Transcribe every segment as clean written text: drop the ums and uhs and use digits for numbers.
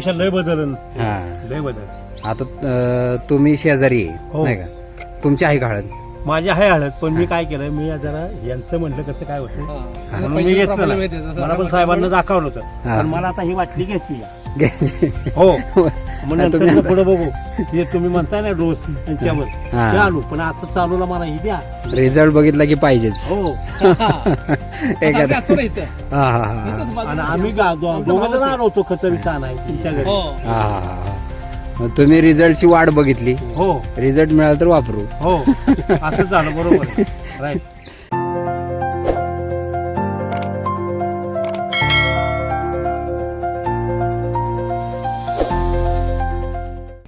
आधीपेक्षा लय बदल हा लय बदल. आता तुम्ही शेजारी आहे, हो. नाही का? तुमची आहे का हळद? माझी आहे हळद, पण मी काय केलं, मी जरा यांचं म्हटलं कसं काय होतं म्हणून मी घेतलं नाही. मला पण साहेबांना दाखवलं होतं, हा. पण मला आता ही वाटली घेतली घ्यायची. हो. मग नंतर पुढे बघू हे तुम्ही म्हणताय ना डोस त्यांच्यावर हा. ते आलो, पण आता चालूला मला ही द्या. रिझल्ट बघितला की पाहिजेच. हो. एखादा हा हा हा आणि आम्ही दोघं जण आलो होतो खतरीचा आणाय तुमच्या घरी. हा हा हा. मग तुम्ही रिझल्टची वाट बघितली, हो रिझल्ट मिळाला तर वापरू. हो असं झालं बरोबर राईट.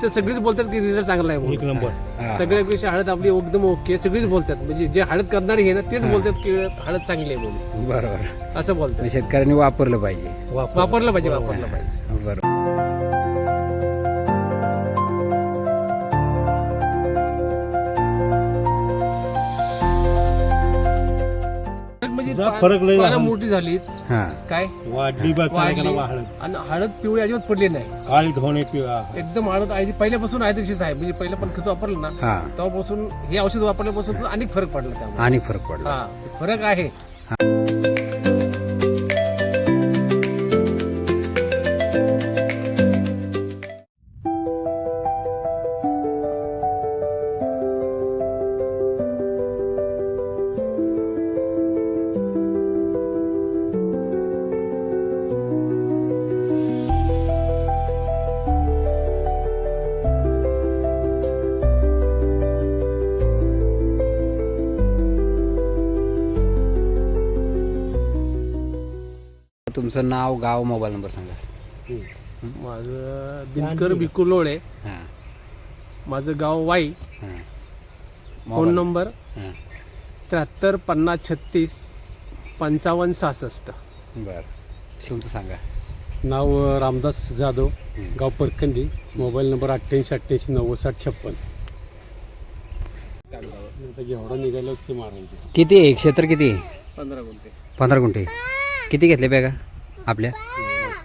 ते सगळीच बोलतात की रिझल्ट चांगला आहे एक म्हणून. नंबर. सगळ्यापेक्षा हळद आपली एकदम ओके, सगळीच बोलतात. म्हणजे जे हळद करणारे हे ना तेच बोलतात की हळद चांगली आहे म्हणून, बरोबर. असं बोलतात. शेतकऱ्यांनी वापरलं पाहिजे. वापरलं पाहिजे. बरोबर. म्हणजे जरा फरक लय पानं झाला. मोठी झाली हा काय वाढली बघ वाढली. हळद, आणि हळद पिवळी अजिबात पडली नाही. काळी धोणे पिवळा. एकदम हळद पहिल्यापासून आहे तशीच आहे. म्हणजे पहिलं पण खत वापरलं ना हा. तेव्हापासून हे औषध वापरल्यापासून तर अनेक फरक पडला त्यामुळे. आणि फरक पडला. हा फरक आहे. तुमचं नाव, गाव, मोबाईल नंबर सांगा. माझं दिनकर बिकुलोळे, हा माझं गाव वाई, हा. Phone mobile. नंबर हा. 73 50 36 55 66. बर. तुमचं सांगा. नाव रामदास जाधव, हम्म. गाव परखंडी, मोबाईल नंबर 88 88 90 60 56. आता एवढं निघालं की मारायचं. किती आहे क्षेत्र? किती? 15 गुंठे. 15 गुंठे. किती घेतले बॅगा आपल्या?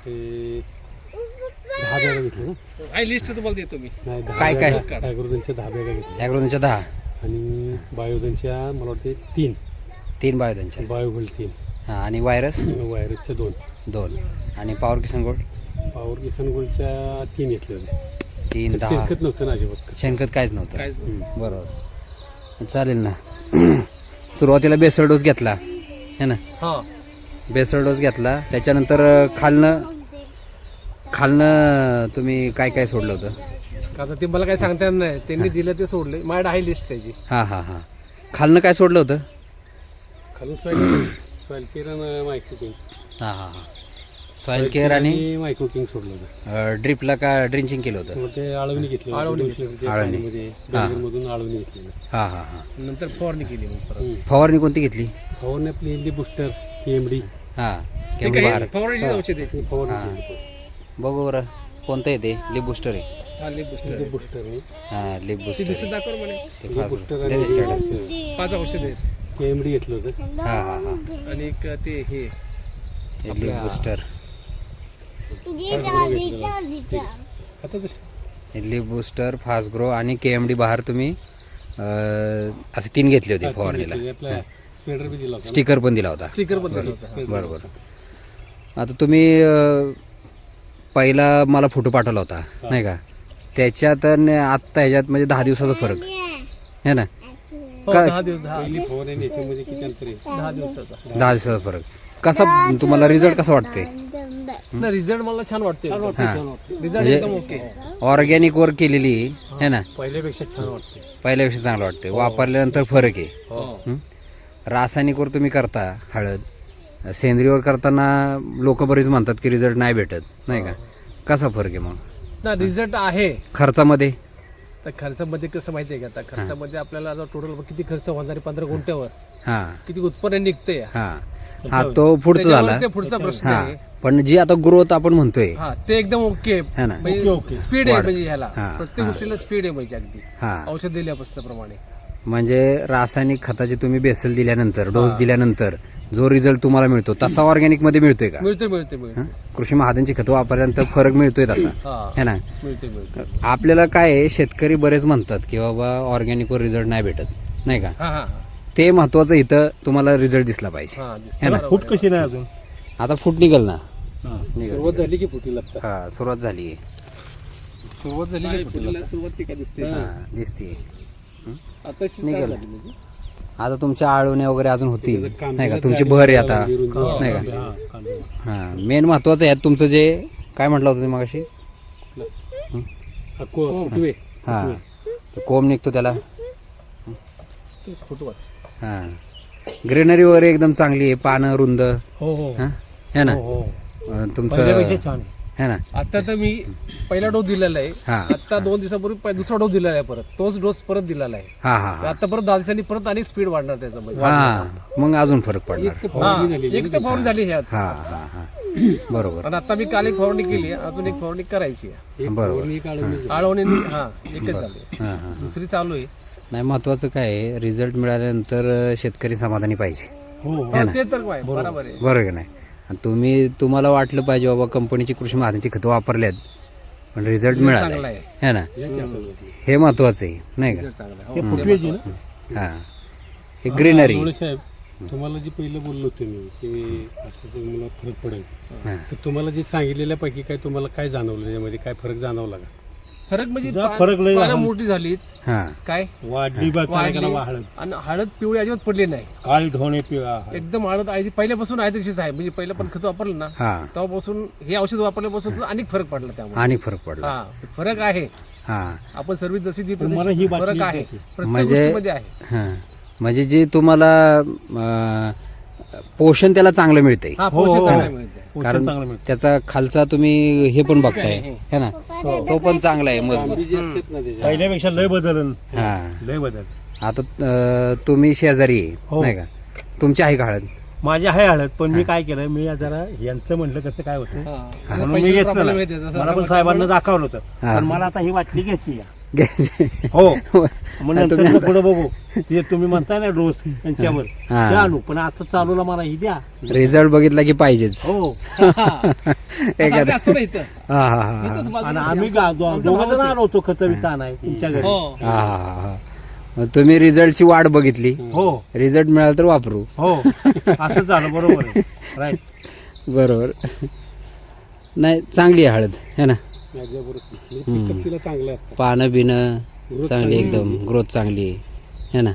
ते 10 बॅगा घेतल्या ना? काय लिस्ट तुम्हाला देतो मी. नाही, 10 काय- काय? बॅगा. ॲग्रोजनच्या 10 बॅगा घेतल्या ॲग्रोनच्या 10, आणि बायोजनच्या मला वाटते 3 बायोधनच्या. बायोगोल्ड 3, हां. आणि व्हायरस वायरसच्या 2 आणि पॉवर किसन गोल्ड पॉवर किसान गोल्डच्या 3 घेतल्या होत्या. 3, 10. शेणखत नव्हतं ना अजिबात. शेणखत काहीच नव्हतं. काहीच नव्हतं. बरोबर. चालेल ना. सुरुवातीला बेसळ डोस घेतला है ना? हा बेसळ डोस घेतला, त्याच्यानंतर खालनं तुम्ही काय काय सोडलं होतं? आता ते मला काय सांगता येणार नाही. त्यांनी दिलं ते सोडले. माझ्याकडे आहे लिस्ट त्याची. हां हां हां. खालनं काय सोडलं होतं? खालून सॉईल केअर आणि मायक्रो किंग. हां हां हां. सॉईल केअर आणि मायक्रो किंग सोडलं होतं. ड्रिपला का ड्रिंचिंग केलं होतं? मग ते आळवणी घेतली. आळवणी मधून आळवणी घेतली. हां हां हां. नंतर फवारणी केली मग परत. फवारणी कोणती घेतली? फवारणी आपली इल्ली बुस्टर केमडी हां. ते केवढी काय बार. फवारणीची औषध आहे. फवारणी केली. बघू बरं कोणतं आहे ते? लिप बुस्टर आहे. हा, लिप बुस्टर. बुस्टर आहे. हां, लिप ते बुस्टर दिसत दाखव म्हणे. ते लिप बुस्टर दे त्याच्याकडे. आणि 5 औषध आहेत. केमडी घेतलं होतं. हां हां हां. आणि एक ते हे हे लिप बुस्टर, आता हे लिप बुस्टर, फास्ट ग्रो आणि KMD बहार तुम्ही असे 3 घेतले होते फवारणीला. आपला स्प्रेडर बी दिला होता. स्टिकर पण दिला होता. स्टिकर बद्दल होता. बरोबर. आता तुम्ही पहिला मला फोटो पाठवला होता नाही का? त्याच्यात आणि आत्ता ह्याच्यात म्हणजे 10 दिवसाचा फरक आहे ना? हो, काय? 10 दिवस. पहिली फवारणी याच्यामध्ये किती अंतर आहे? 10 दिवसाचा. 10 दिवसाचा फरक. कसा तुम्हाला रिझल्ट कसा वाटते? ना रिझल्ट मला छान वाटते. छान वाटतं, छान वाटतं. रिझल्ट म्हणजे- एकदम ओके. ऑर्गॅनिक वर केलेली आहे ना? पहिल्यापेक्षा छान वाटते. पहिल्यापेक्षा चांगलं वाटते. वापरल्यानंतर फरक आहे. हो. हं? रासायनिकवर तुम्ही करता हळद, सेंद्रियवर करताना लोक बरीच म्हणतात की रिझल्ट नाही भेटत नाही का? कसा फरक आहे मग ना रिझल्ट आहे. खर्चामध्ये? तर खर्चामध्ये कसं माहितीये का? आता खर्चामध्ये आपल्याला आता टोटल किती खर्च होणार आहे 15 गुंठ्यावर, हां किती उत्पन्न निघतंय हां हां. तो पुढचा झाला. त्याच्यावर ते पुढचा प्रश्न हां. आहे. पण जी आता ग्रोथ आपण म्हणतोय हा ते एकदम ओके है ना? म्हणजे ओके. स्पीड आहे वाढ. म्हणजे ह्याला हा, प्रत्येक हा. गोष्टीला स्पीड आहे म्हणजे अगदी हां. औषध दिल्यापासून प्रमाणे. म्हणजे रासायनिक खताची तुम्ही बेसल दिल्यानंतर डोस दिल्यानंतर जो रिझल्ट तुम्हाला मिळतो तसा ऑर्गॅनिक मध्ये मिळतोय का? मिळते हं? कृषी महाजनची खतं वापरल्यानंतर फरक मिळतोय तसा है ना? मिळते आपल्याला काय आहे, शेतकरी बरेच म्हणतात की बाबा ऑर्गॅनिकवर रिझल्ट नाही भेटत नाही का? ते महत्वाचं इथं तुम्हाला रिझल्ट दिसला पाहिजे है ना? फूट कशी नाही अजून आता फूट निघल ना? सुरुवात झाली की फुटी लागतात. हा सुरुवात झाली सुरुवात झाली की सुरुवात ती का दिसते दिसते आता निघाल. आता तुमच्या आळवण्या वगैरे अजून होतील नाही का? तुमची भर आहे आता नाही का? हा मेन महत्वाचं आहे तुमचं जे काय म्हटलं होतं तुम्ही मगाशी, हा तो कोंब निघतो त्याला. हा ग्रीनरी वगैरे एकदम चांगली आहे, पानं रुंद हा? है ना? तुमचं छान है ना? आता तर मी पहिला डोस दिलेला आहे. हा आता 2 दिवसापूर्वी दुसरा डोस दिलेला आहे, परत तोच डोस परत दिलेला आहे. हा हा आता परत 10 दिवसांनी परत आणि स्पीड वाढणार त्याचा. हा मग अजून फरक पडणार. एक तर फवारणी झाली ह्यात. हा हा हा बरोबर आणि आता मी काल एक फवारणी केली, अजून एक फवारणी करायची आहे. बरोबर. आळवणी हा एकच झाली, हा हा दुसरी चालू आहे. नाही महत्वाचं काय आहे, रिझल्ट मिळाल्यानंतर शेतकरी समाधानी पाहिजे है ना? ते तर काय बरोबर आहे. बरोबर की नाही? आणि तुम्हाला वाटलं पाहिजे बाबा कंपनीची कृषी महाजनची खतं वापरल्यात पण रिझल्ट मिळाला चांगला आहे. है ना? हे महत्वाचं आहे नाही का? चांगला हे आहे. फुटवेची ना हा हे ग्रीनरी. साहेब तुम्हाला जे पहिलं बोललो होतो मी की असं मला फरक पडेल, हा. तर तुम्हाला जे सांगितलेल्यापैकी काय तुम्हाला काय जाणवलं, त्याच्यामध्ये काय फरक जाणवला का? फरक म्हणजे जरा फरक लय पानं आहे. मोठी झाली हा काय वाढली बा वाढली. हळद आणि हळद पिवळी अजिबात पडली नाही. काळी ढोणे पिवळा एकदम हळद आहे ती पहिल्यापासून आहे तशीच आहे. म्हणजे पहिलं पण खत वापरलं ना हा तेव्हापासून हे औषध वापरल्यापासून तर अनेक फरक पडला त्यामुळे. आणि फरक पडला. हा फरक आहे. हा आपण सर्व्हिस जशी देतो पण मला तशी ही बातमी फरक आहे. येते. प्रत्येक म्हणजे- गोष्टीमध्ये आहे. हा म्हणजे जे तुम्हाला पोषण त्याला चांगलं मिळतंय हा हो, पोषण हो. चांगलं मिळते. पोषण कारण चांगलं मिळतं. त्याचा खालचा तुम्ही हे पण बघताय है ना? तो पण चांगला आहे मजबूत. जे असतात ना त्याच्या पहिल्यापेक्षा लय बदल हा लय बदल. आता तुम्ही शेजारी आहे हो. नाही का? तुमची आहे का हळद? माझी आहे हळद, पण मी काय केलं, मी जरा यांचं म्हटलं कसं काय होतं हा. म्हणून मी पैशाचा घेतलं problem नाही. येते. जसं मला पण आपण साहेबांना दाखवलं होतं, हा. पण मला आता ही वाटली घ्यायची या. घ्यायचे. हो मग नंतर पुढे बघू ते तुम्ही म्हणताय ना डोस त्यांच्यावर हा. ते आणू, पण आता चालूला मला ही द्या. रिझल्ट बघितला की पाहिजेच. हो एखादा असं असतं ना इथं. हा हा हा इथंच बाजूला आणि आम्ही आमचा दोघं भाऊच जण आहे. आलो होतो खत विता नाही तुमच्या घरी. हो. हा हा हा मग तुम्ही रिझल्टची वाट बघितली, हो रिझल्ट मिळाला तर वापरू. हो असं झालं, बरोबर आहे. राईट. बरोबर. नाही चांगली आहे हळद है ना? तिला चांगलं आहे. पानं बिनं Growth चांगली, चांगली एकदम ग्रोथ चांगली है ना?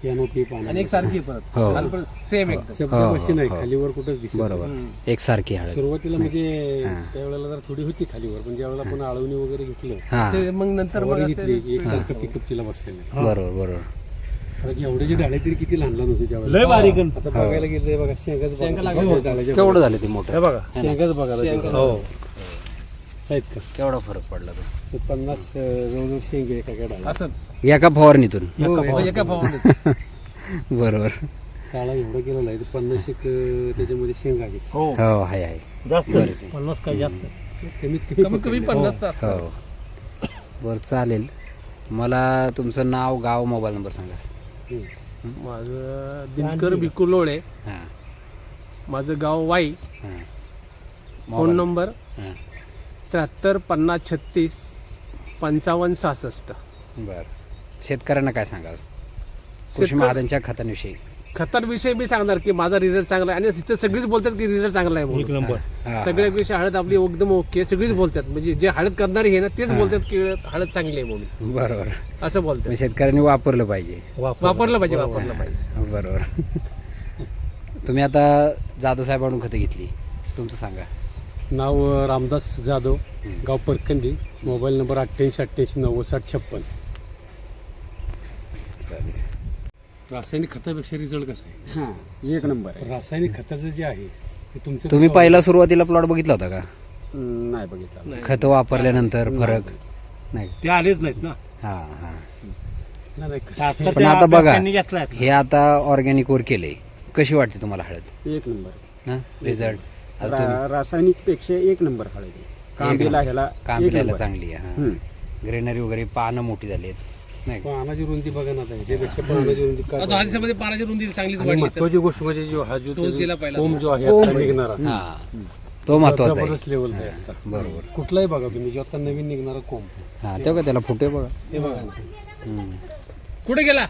कॅनोपी पानं आणि एक सारखी आहे परत. हो. आणि परत सेम एकदम. शब्दाभाषी नाही, हो. खालीवर कुठंच दिसत बरोबर नाही. एकसारखी हळद. सुरुवातीला म्हणजे हा. त्यावेळेला जरा थोडी होती खालीवर, पण ज्यावेळेला आपण आळवणी वगैरे घेतलं हा ते मग नंतर मग फवारणी असं घेतली एकसारखं पिकअप तिला बसलेलं आहे. बरोबर बरोबर. कारण की एवढे जे झाडे तरी किती लहान लहान होते त्यावेळेला. लय बारीक आहे. आता बघायला गेलं हे बघा शेंगाच शेंगा बघा. लागल्या. हो, झाडाच्या केवढं झालं ते मोठं? हे बघा. शेंगाच बघा शेंगा. हो आहेत का? केवढा फरक पडला तो? ते 50 जवळजवळ शेंगे एका डाळा. असं एका फवारणीतून. एका फवारणीत. बरोबर. काळा एवढं केलेला आहे 50 एक त्याच्यामध्ये शेंगा आहेत. हो हो आहे आहे. जास्त बरंच आहे. 50 काय जास्त. कमीत कमीत कमी 50 तास. हो बरं चालेल. मला तुमचं नाव, गाव, मोबाईल नंबर सांगा. माझं दिनकर भिकू लोळे, हां माझं गाव वाई, हां फोन नंबर हां 73 50 36 55 66. बरं. शेतकऱ्यांना काय सांगाल कृषी महाजनच्या खतांविषयी? खतांविषयी मी सांगणार की माझा रिझल्ट चांगला आहे. आणि तिथे सगळीच बोलतात की रिझल्ट चांगला आहे एक म्हणून. नंबर. हां, सगळ्या विषयी हळद आपली एकदम ओके, सगळीच बोलतात. म्हणजे जे हळद करणारे हे ना तेच हा. बोलतात की हळद चांगली आहे म्हणून, बरोबर. असं बोलतात. मग शेतकऱ्यांनी वापरलं पाहिजे. वापरलं पाहिजे, वापरलं पाहिजे. बरोबर. तुम्ही आता जाधव साहेबांकडून खतं घेतली, तुमचं सांगा. नाव रामदास जाधव, गाव परकंदी, मोबाईल नंबर 88 88 90 60 56. चालेल. रासायनिक खतापेक्षा रिझल्ट कसा आहे? हां एक नंबर आहे. रासायनिक खताचं जे आहे ते तुमचं तुम्ही कसं पहिला सुरुवातीला प्लॉट बघितला होता का? नाही बघितलं. नाही. खतं वापरल्यानंतर फरक नाही? ते आलेच नाहीत ना. हां हां. नाही, नाही, कसं- आता पण त्या आता बघा. त्यांनी घेतलाय. हे आता ऑर्गॅनिक वर केलंय, कशी वाटते तुम्हाला हळद एक नंबर. ना रिझल्ट? आता तुम्ही रासायनिक पेक्षा एक नंबर हळद. कांबीला ह्याला एक कांबल्याला नंबर. चांगली आहे. हम्म. ग्रेनरी वगैरे पानं मोठी झाली आहेत नाही का? पानाची रुंदी बघा ना आता ह्याच्यापेक्षा पानाची रुंदी काय आता आधीच्यामध्ये पानाची रुंदी चांगलीच आणि वाढली महत्वाची गोष्ट म्हणजे जो हा जो डोस दिला पहिला. कोंब जो आहे कोंब आता निघणारा हा तो महत्वाचा आहे. जबरदस्त लेवलचा आहे आता. बरोबर कुठलाही बघा तुम्ही जो आता नवीन निघणारा कोंब हा तेव्हा त्याला फुटे बघा हे बघा ना. हम्म. कुठे गेला